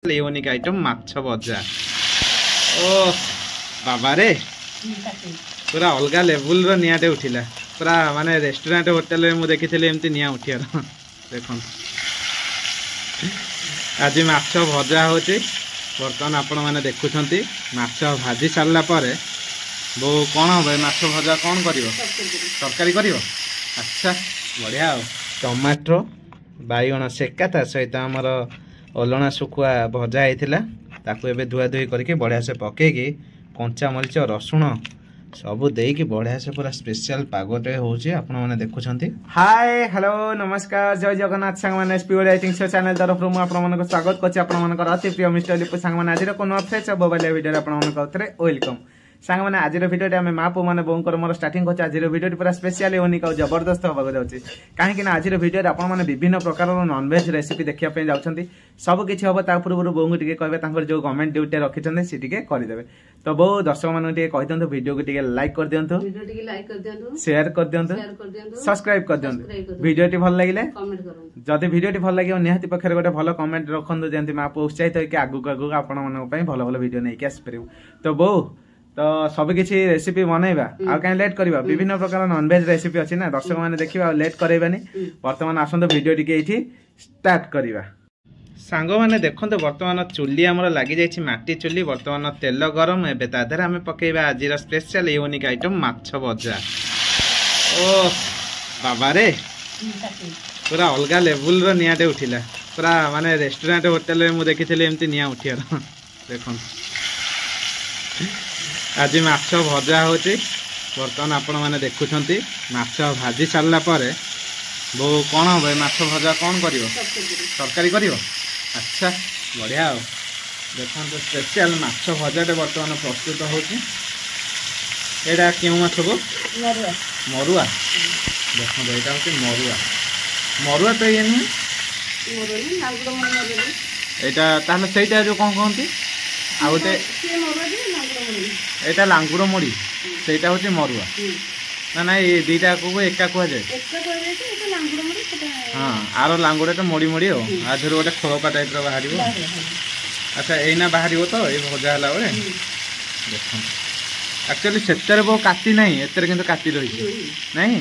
Unique item माछ भजा ओ बाबा रे पूरा अलग लेवल रो नियाटे उठिला पूरा माने रेस्टोरेंट होटल रे मु देखिथिले एमती निया उठियार देखन आज माछ भजा होची बर्तमान आपण माने देखुछंती माछ भाजी सारला पारे बो कोन होबे माछ भजा कोन करिवो तरकारी करिवो अच्छा बढ़िया टमाटो बाइगण सेका सहित आमर ओलना सुखुआ भजा होता ताकू एबे धुआ धुई करके बढ़िया से पकेकी कंचा मरीच रसुण सब देकी बढ़िया से पूरा स्पेशल पागटे होची आपण माने देखुछंती। हाय हेलो नमस्कार जय जगन्नाथ संग माने एसपी राइटिंग शो चैनल तरफ रु आपण मानको स्वागत करछि। आपण मानको अति प्रिय मिस्टर लिपु संग माने आज कोनो फ्रेश मोबाइल वीडियो आपण मानको उतरे वेलकम सांग मैंने आज भिडियो आम माँ पु मैंने बोर मोर स्टार्टिंग कर आज भिडियो पूरा स्पेशल यूनिक और जबरदस्त होगा जाऊँगी कहीं आज भिडियो आपने विभिन्न प्रकार नॉनवेज रेसिपी देखा जाऊँगी सब किसी हम ता पूर्व बोऊ टे कहे जो गवर्नमेंट ड्यूटी रखी सी करदे तो बो दर्शक मान कही दिखाँ वीडियो को लाइक कर दिखाँ शेयर कर दिखाँ सब्सक्राइब कर दिखाँ वीडियो भल लगे जदि वीडियो भल लगे निहाती पक्षर गोटे भल कमेंट रखु जमी माँ पु उत्साहित होकर आगू आगू आपण भल भल वीडियो नहीं आसपर तो बो तो सब किसी रेसिपी बनइबा आ कहीं लेट करबा विभिन्न प्रकार नॉनवेज रेसिपी अछि ना दर्शक माने देखिबा लेट करैबानी वर्तमान आसंत वीडियो टिके एठी स्टार्ट करबा। सांगो माने देखंतो वर्तमान चुल्ली हमर लागि जायछि माटी चुल्ली वर्तमान तेल गरम एबे ताधर हमें पकेबा आजिर स्पेशल यूनिक आइटम माछ भजा ओ बाबा रे पूरा अलग लेवल रो नियाटे उठिला पूरा माने रेस्टोरेंट होटल रे मु देखिथिले एमती निया उठियार देखन आज माछ भजा होची बर्तमान आपण माने देखुछंती माछ भाजी सारला पारे बो कोन होबे माछ भजा कोन करिवो तरकारी करिवो अच्छा बढ़िया देखन तो स्पेशल माछ भजाटे बर्तमान प्रस्तुत होची एडा केउ माछ को मरुआ देखन एटा होची मरुआ तो ये नहीं एटा ताहले सेटा जो कोन कहंती आ गोटे एटा लांगुड़ मुड़ी सेटा होची मरुआ ना ना ये दीटा को एका कह जाए हाँ आर लांगुड़ा तो मोड़ी मोड़ी हो आज गोटे खोलपा टाइप बाहर अच्छा एना बाहर तो ये भजा है देख एक्चुअली से बो काटी ना एतर किंतु काटी रही नहीं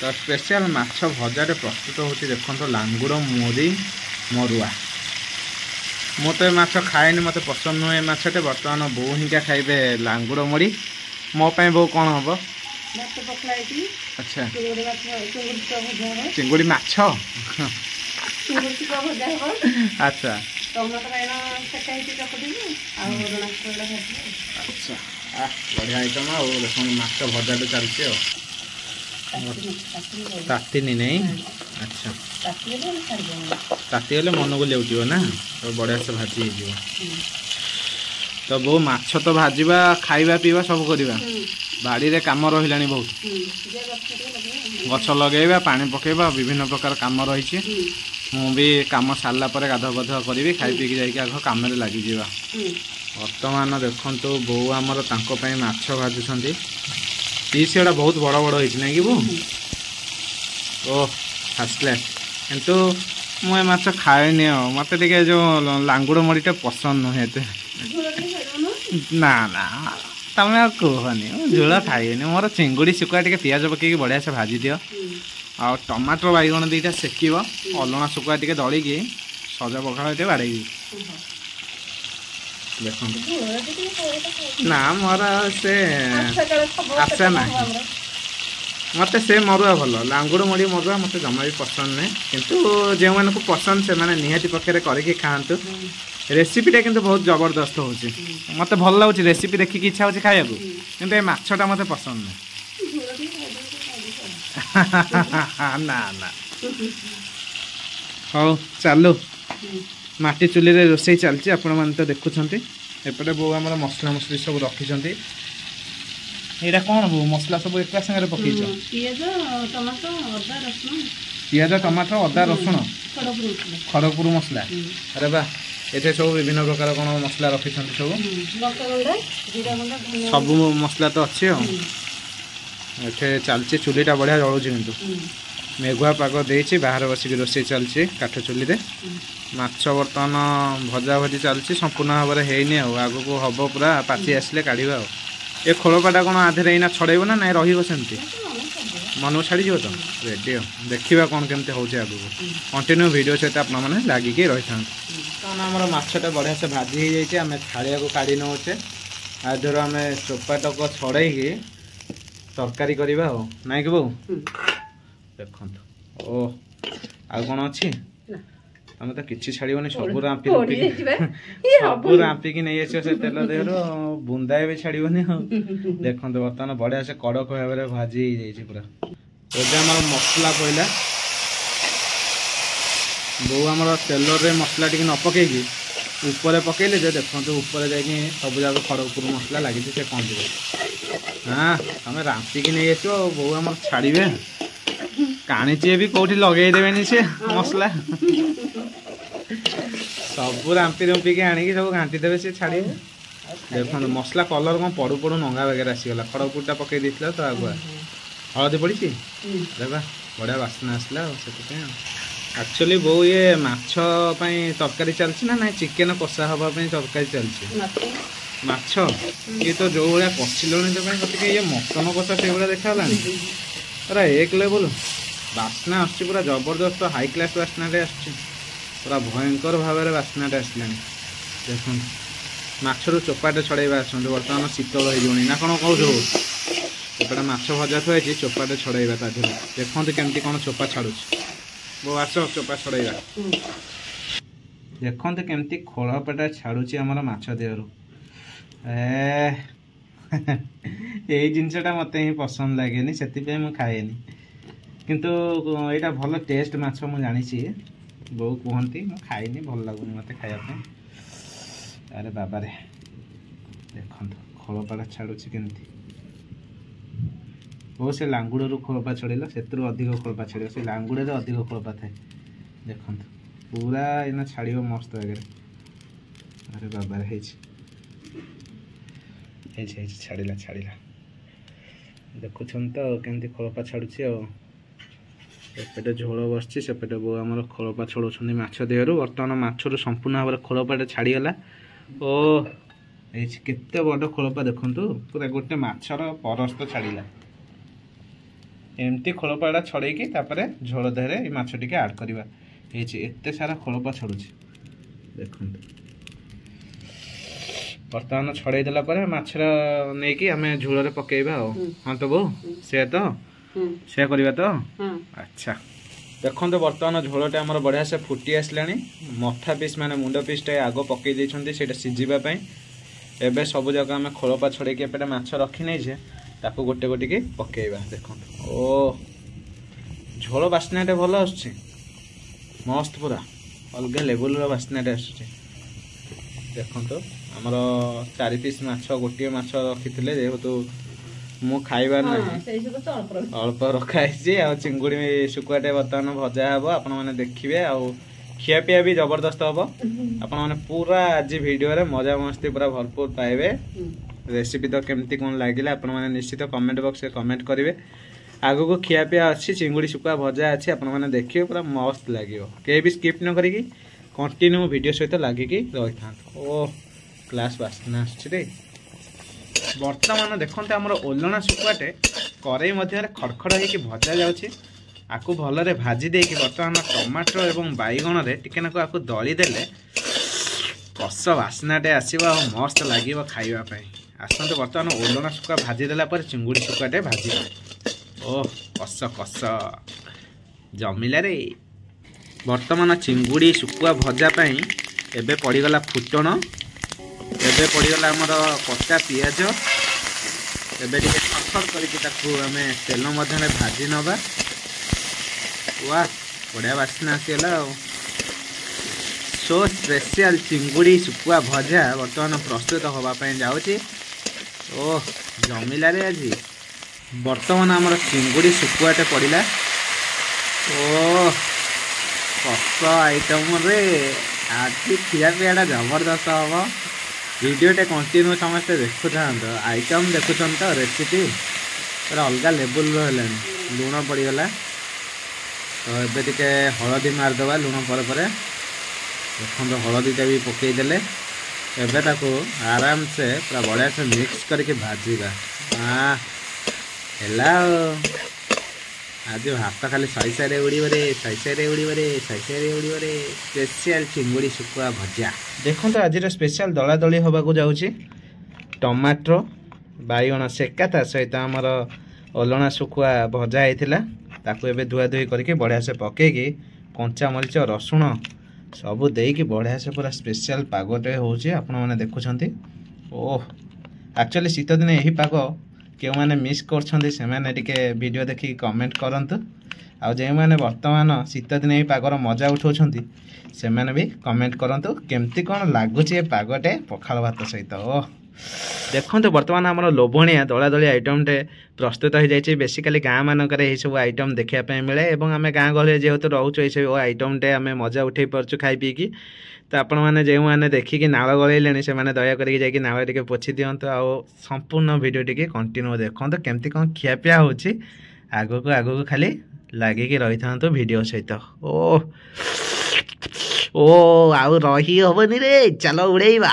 तो स्पेशल माछ भजाटे प्रस्तुत होची देखो लांगुड़ मुड़ी मरुआ मु तो माछ खाएनि मत पसंद नुहे माछटे बर्तमान बो हिंका खाइबे लांगुड़ मुड़ी मो पे बो कौन हम अच्छा चिंगुड़ी माछ अच्छा अच्छा बढ़िया आइटम माछ भजा चलती तातीनी नहीं अच्छा ताती गले मन को ले ना तो बढ़िया से भाजी तो बो माछ तो भाजवा खाइबा पीवा सब करवा बाड़ी रे काम रहा बहुत गछ लगेबा पानी पकेबा विभिन्न प्रकार काम रही मु भी काम सारा पर गाध गाध करी खाई पी जाइए आग कम लगी वर्तमान देखो बो आमर तांको माछ भाजुंट पीस गुड़ा बहुत बड़ बड़ होती ना कि बो ओ फास्ट क्लास किंतु मुझे माछ खाएनि मत जो लांगुड़ मड़ीटा पसंद नुहे ना ना तमें कहनी झोल खाइनि मोर चिंगुड़ी शुखुआ टे पियाज पकई बढ़िया से भाजी दियो आ टमाटर बैगण दीटा सेकिब अलना शुखुआ टे दलिकी सजा पखाड़ टे बाड़े देख ना मोर से आशा ना मत से मरुआ भल लांगुड़ मुड़ी मरुआ मत जमा भी पसंद नहीं किंतु जो मान को पसंद से माने निहाती पक्षरे करके खातु रेसिपीटा किंतु बहुत जबरदस्त होची मत भल लगुच रेसिपी देखिकी इच्छा होची खाया को किंतु ए माछटा मत पसंद नहीं ना ना हो चलो माटी चुली रे रोसई चलची आपण मान तो देखुछंती एपटे बो हमर मसला मसली सब रखिछंती एटा कोन बो मसला सब एक संगे पकईछ पियाज टमाटर अदा रसुण खड़गपुर मसला अरे बा एटे सब विभिन्न प्रकार कोन मसला रखिछंती सब मसला तो अच्छे एटे चलची चुलीटा बढ़िया जळुची किंतु मेघुआ पाग देछि बाहर बसिक रोषे चलछि काठ चुली रे माछ बर्तमान भजा भजी चलछि संपूर्ण भाव में हेनी आगु को हम पूरा पाची आसिले काढ़ा ए खोलपाटा कौन आधे एना छड़ेब ना ना रही मन छाड़ी तो रेडी देखा कौन केमती हो आगु कंटिन्यू वीडियो सहित आप लगिकी रही था आम मछटा बढ़िया से भाजी हो जाए आम थालिया को काढ़ी नौचे आधर आम चोपाटक छड़े तरकारी करवा ना कि बो देखो ओ आ कौन अच्छी आम तो किसी छाड़बनी सब रांपी सब रांपिकी नहीं आस तेल देहर बुंदाए भी छाड़बनी देखो बर्तमान बढ़िया से कड़क भाव में भाजी हो पूरा एवं आम मसला पड़ा बो आम तेल मसला टी न पकईकि ऊपर पकईले देखो ऊपर जा सब जाक खड़गपुर मसला लगी से कौन हाँ आम रांपिकी नहीं आस बो आम छाड़े काणीची भी कौटी लगेदेवे से मसला सब रांपी रुंपिकी आनिकी सब घाटी देवे से छाड़े देखो मसला कलर कौन पड़ू पड़ू नंगा वगैरह आसीगला खड़गपुरटा पकई देता तो आगुआ हलदी पड़ी देखा बढ़िया बास्ना आसला से एक्चुअली बो ये माछ तरकारी चलती ना ना चिकेन कषा हाँपाई तरकारी चलती माछ ये तो जो भाया कषिलुणी तो ये मटन कषा से भाया देखा पूरा एक लेवल बास्ना आस पूरा जबरदस्त हाई क्लास बास्नाटे आस पूरा भयंकर भाव में बास्नाटे आसला देख माछर चोपाटे छड़ेवा आस बर्तमान शीतल हो ना कौन कौ एपटे माछ भजा थी चोपाटे छड़ेवा ता देखते केमती कौन चोपा छाड़ू वो आस चोपा छड़ेवा देखते केमती खोलपाटा छाड़ुची आमर माछ देहरु यही जिनसटा मत ही पसंद लगे से मुझे खाएनी किंतु यहाँ भल टेस्ट माछ मुझे जानी बो कहती मुझे खाइनी भल लगुनि मत खायापे अरे बाबा रे देखो खोलपाटा छाड़ुची केमती वो से लांगुड़ खोलपा छड़ेला से अधिक खोलपा छड़ से लांगुड़े अधिक खोलपा थाए देखो पूरा इना छाड़ मस्त वगैरह अरे बाबा रे छाड़ा छाड़ा देखुं तो केमती खोलपा छाड़ुची एपटे झोल बसची सेपटे बो आम खोलपा छड़ाऊँ माछ देहरु बर्तमान माछर संपूर्ण भाव में खोलपाटा छाड़गला ओ केते बड़ खोलपा देखु पूरा गोटे माछर परस्त छाड़ा एमती खोलपाटा छड़ेकी झोल देहरे माछ टिके आड करवा एते सारा खोलपा छड़ुची देखो बर्तमान छड़े देला पर माछर नहीं कि आम झोल पकेबा हाँ तो बो से तो से करवा तो अच्छा देखो बर्तमान झोलटा आमर बढ़िया से फुटी आसला मथा पीस माने मुंड पीसटा आग पकई देते सीझापी एवं सब जगह आम खोलपा छड़े एपटे माछ रखी नहीं ताको गोटे गोटे की पकेबा देखो ओ झोल बास्नाटे भल आस मस्त पूरा अलग लेवल बास्नाटे आस देखो आमर 4 पीस माछ गोटे माछ रखी जेहेतु मु खाइबार ना अल्प रखाई चिंगुड़ी शुकुआटे बर्तमान भजा हे आपण मैंने देखिए खियापिया भी जबरदस्त हम आपण मैंने पूरा आज वीडियो मजा मस्ती पूरा भरपूर पाइबे रेसिपी तो केमती कौन लगे आपण मैंने निश्चित कमेंट बॉक्स में कमेंट करेंगे आगो को खियापिया अच्छी चिंगुड़ी शुकुआ भजा अच्छी आपण मैंने देखिए पूरा मस्त लगे कहीं भी स्किप न करी कंटिन्यू वीडियो सहित लगिकी रही था ओ क्लास बास्ना आसरे बर्तमान देखते आमर ओलना शुकुआटे कड़ई मध्य खड़खड़ होकर भजा जाऊँगी आपको भलरे भाजी देकी बर्तमान टमाटो एवं बैगण रे टिकेनाको आपको दली देले कस बास्नाटे आसो मस्त लगे खावाई आसते बर्तमान ओलना शुकुआ भाजी देला पर चिंगुड़ी शुकुआटे भाजी ओ कस कस जमिला रे बर्तमान चिंगुड़ी शुकुआ भजापाई एबे पड़गला फुटण एबे पड़गला आमर कच्चा पियाज एबे टिके खड़खड़ करके आम तेल मध्य भाजी नवा वाह बढ़िया बास्ना आसगला सो स्पेशल चिंगुड़ी शुकुआ भजा बर्तमान प्रस्तुत होगापाई जाऊँगी ओ जमिला रे आज बर्तमान आमर चिंगुड़ी शुकुआटे पड़ा ओ कस आइटम रे आज खियापिया जबरदस्त हम वीडियोटे कंटिन्यू समस्ते देखु था आइटम देखुन तो रेसिपी पूरा अलग लेवल है लुण पड़गला तो एबे टिके हलदी मारदेवा लुण पर देखो हलदीटा भी पकईदे एबे ताको आराम से पूरा बढ़िया से मिक्स करके भाजीबा। हाँ हेला आज भात खाली सैसारे उड़े सैसारे उड़े सैसारे उड़े स्पेशल चिंगुड़ी शुखुआ भजा। देखो तो आज स्पेशल दला दली हवा को जाऊँगी टमाटो बाइगण सेका ता सहित आमर ओलणा शुखुआ भजा होता ताकू एबे धुआ धुई करके बढ़िया से पकेकी कंचा मरीच रसुण सबू देकी बढ़िया से पूरा स्पेशल पागटे होची आपण माने देखुछंती। ओह एक्चुअली शीत दिन यही पाग क्यों मैंने मिस कर वीडियो देखी कमेंट करंतु आ जे मैंने वर्तमान शीत दिन यही पागर मजा उठाउछंती से मैंने भी कमेंट करंतु केमती कौन लगुच पागटे पखाल भात सहित। ओह देखो बर्तमान आम लोभणिया दला दली आइटमटे प्रस्तुत हो जाए बेसिकाली गाँ मानक सब आइटम देखापी मिले और आम गाँ गहली जेहेतु रोच सब आइटमटे आम मजा उठे पार्छु खाई पीकी। तो आपण मैंने जो मैंने देखिकी नाल गलैले से दयाकोरी जाकि नाल टे पोछि दिंतु आ संपूर्ण वीडियो टी कंटिन्यू देखो केमती कौन खियापिया होची आगू खाली लगिकी रही था वीडियो सहित। ओ ओ आउ रही हबनी रे चलो उड़ेबा।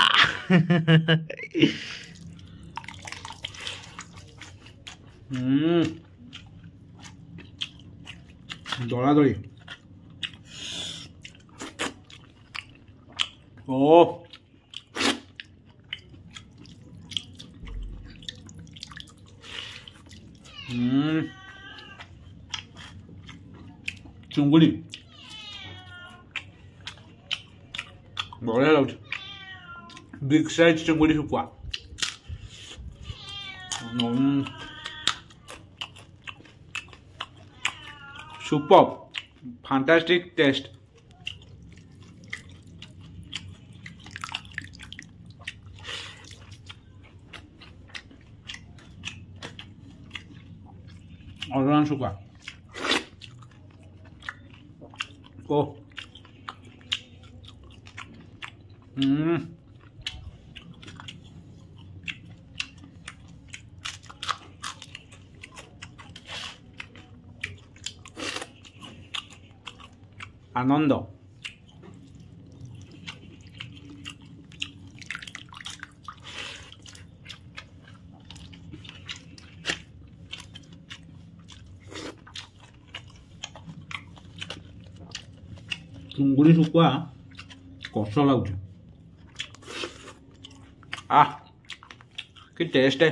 दला दली ओ चुंगुड़ी बढ़िया लगे बिग साइज चुंगुड़ी शुखुआ सुपर फैंटास्टिक टेस्ट। ऑर्गन शुखुआ ओ आनंद चुंगुड़ी शुखुआ कष लगुच आ कि टेस्ट है।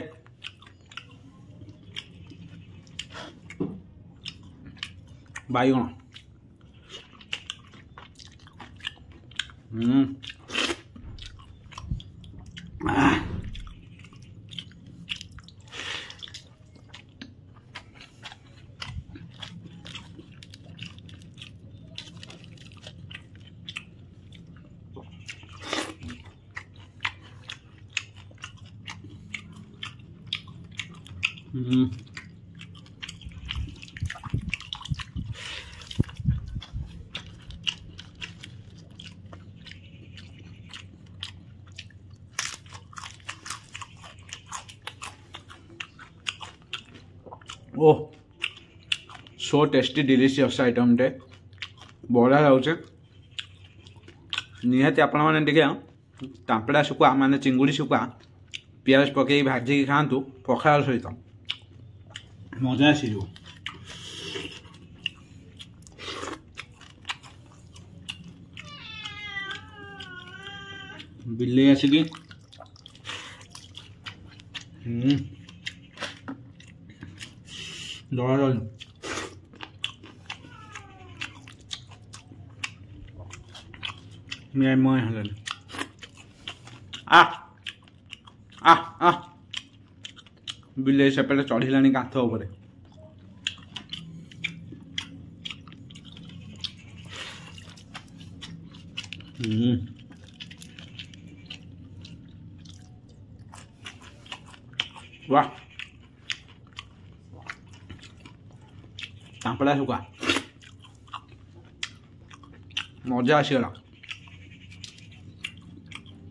बाइगण oh so tasty delicious item टे बढ़िया लागे निहाती आपण मैंने टिके तांपड़ा शुखुआ माने चिंगुड़ी शुखुआ पियाज पकई भाजिकी खातु पखाल सहित मजा आसी बिल्ली आसिकी दला दली मैं हलन आ आ आ बिल्ली सेपटे चढ़िलानी कांथ उपर वाह तांपड़ा शुखुआ मजा आसीगला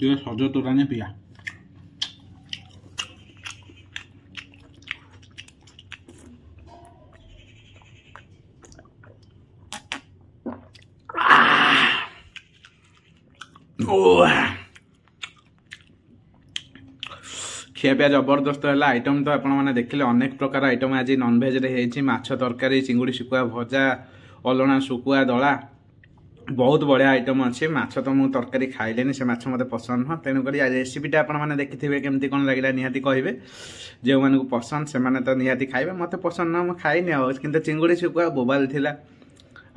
सज तोरानी पिया खियापिया जबरदस्त है आइटम तो आपने देखिले अनेक प्रकार आइटम आज नॉनभेज रे माछ तरकारी चिंगुड़ी शुकुआ भजा अलणा शुकुआ दला बहुत बढ़िया आइटम अच्छे माछ तो मुझे तरकारी खाइलेनि से माछ मत पसंद नुह तेणुक रेसिपीटा आपने देखिथे केमती कौन लगे निहाती कहे जो मानक पसंद से मैंने तो निहाती खाइबे मत पसंद ना मुझे खाइनि कि चिंगुड़ी शुकुआ बोबाल थिला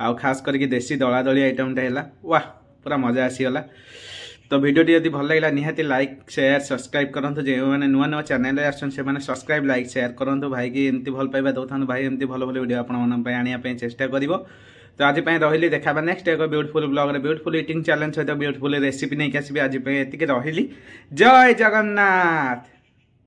आउ खास करके देसी दला दली आइटमटा है वाह पूरा मजा आसीगला। तो वीडियो यदि भल लगा निहाती लाइक शेयर सब्सक्राइब करूँ जो मैंने नुआ नुआ चैनल आसन सब्सक्राइब लाइक शेयर करूँ भाई की एमती भल पाइबा दौथा भाई एमती भल भल वीडियो आपने चेष्टा कर। तो आज रही देखा नेक्स्ट एक beautiful blog beautiful eating challenge सहित ब्यूटीफुल रेसिपी नहीं आसबि आज ये रही। जय जगन्नाथ।